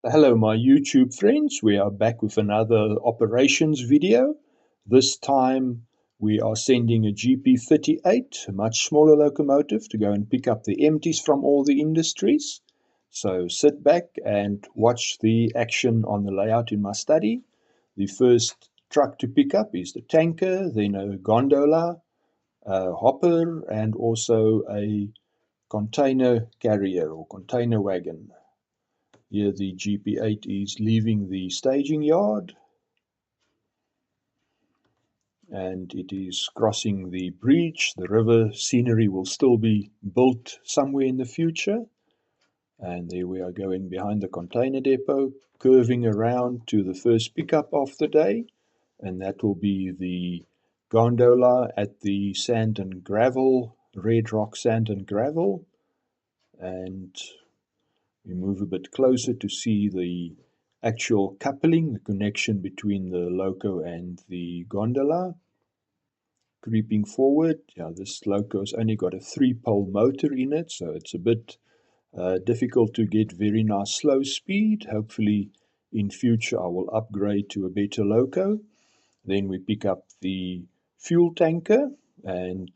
Hello, my YouTube friends. We are back with another operations video. This time we are sending a GP38, a much smaller locomotive, to go and pick up the empties from all the industries. So sit back and watch the action on the layout in my study. The first truck to pick up is the tanker, then a gondola, a hopper, and also a container carrier or container wagon. Here the GP8 is leaving the staging yard and it is crossing the bridge. The river scenery will still be built somewhere in the future. And there we are going behind the container depot, curving around to the first pickup of the day. And that will be the gondola at the sand and gravel, Red Rock Sand and Gravel. And we move a bit closer to see the actual coupling, the connection between the loco and the gondola. Creeping forward, this loco's only got a 3-pole motor in it, so it's a bit difficult to get very nice slow speed. Hopefully in future I will upgrade to a better loco. Then we pick up the fuel tanker and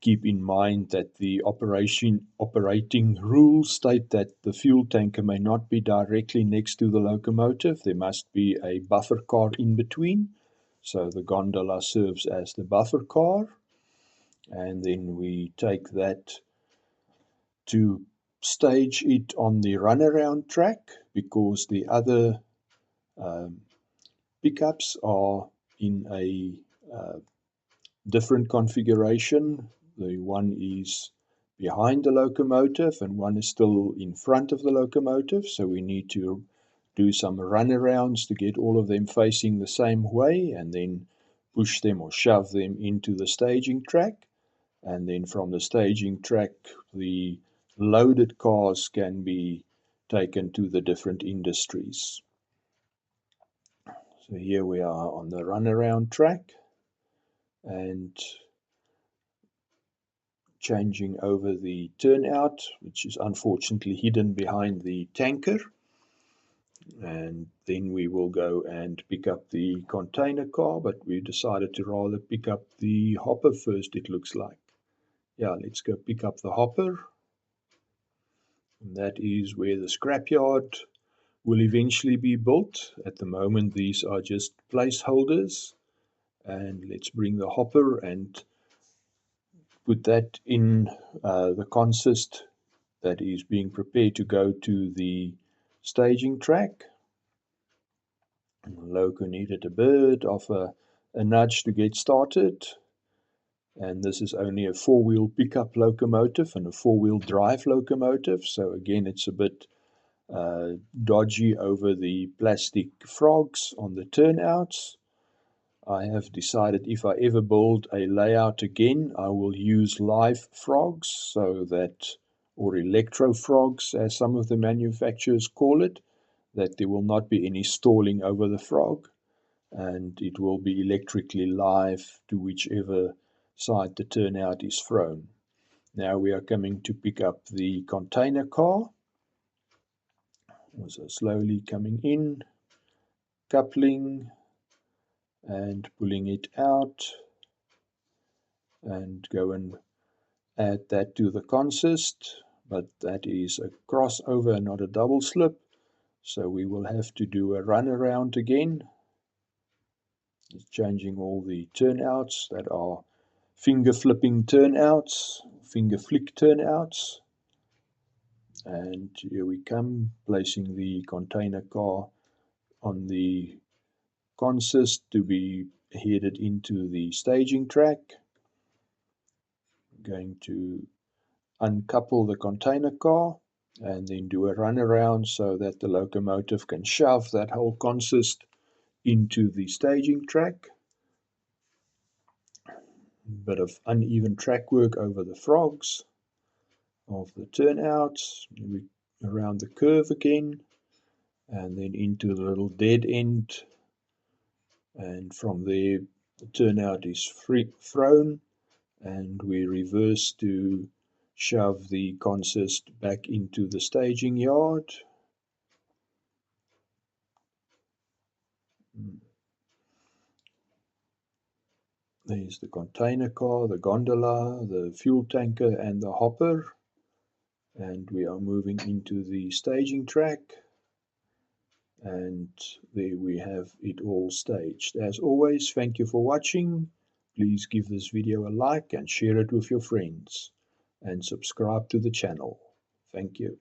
keep in mind that the operating rules state that the fuel tanker may not be directly next to the locomotive. There must be a buffer car in between. So the gondola serves as the buffer car. And then we take that to stage it on the runaround track because the other pickups are in a different configuration. The one is behind the locomotive and one is still in front of the locomotive, so we need to do some runarounds to get all of them facing the same way and then push them or shove them into the staging track. And then from the staging track, the loaded cars can be taken to the different industries. So here we are on the runaround track and changing over the turnout, which is unfortunately hidden behind the tanker. And then we will go and pick up the container car, but we decided to rather pick up the hopper first, it looks like. Yeah, let's go pick up the hopper. And that is where the scrapyard will eventually be built. At the moment, these are just placeholders. And let's bring the hopper and put that in the consist that is being prepared to go to the staging track. Loco needed a bit of a nudge to get started. And this is only a 4-wheel pickup locomotive and a 4-wheel drive locomotive. So again, it's a bit dodgy over the plastic frogs on the turnouts. I have decided if I ever build a layout again, I will use live frogs so that, or electro frogs as some of the manufacturers call it, that there will not be any stalling over the frog and it will be electrically live to whichever side the turnout is thrown. Now we are coming to pick up the container car. So slowly coming in, coupling and pulling it out and go and add that to the consist, but that is a crossover and not a double slip, so we will have to do a run around again, changing all the turnouts that are finger flipping turnouts, finger flick turnouts. And here we come, placing the container car on the consist to be headed into the staging track. I'm going to uncouple the container car and then do a run around so that the locomotive can shove that whole consist into the staging track. Bit of uneven track work over the frogs of the turnouts. Around the curve again and then into the little dead end, and from there the turnout is thrown and we reverse to shove the consist back into the staging yard. There's the container car, the gondola, the fuel tanker and the hopper. And we are moving into the staging track. And there we have it all staged. As always, thank you for watching. Please give this video a like and share it with your friends. And subscribe to the channel. Thank you.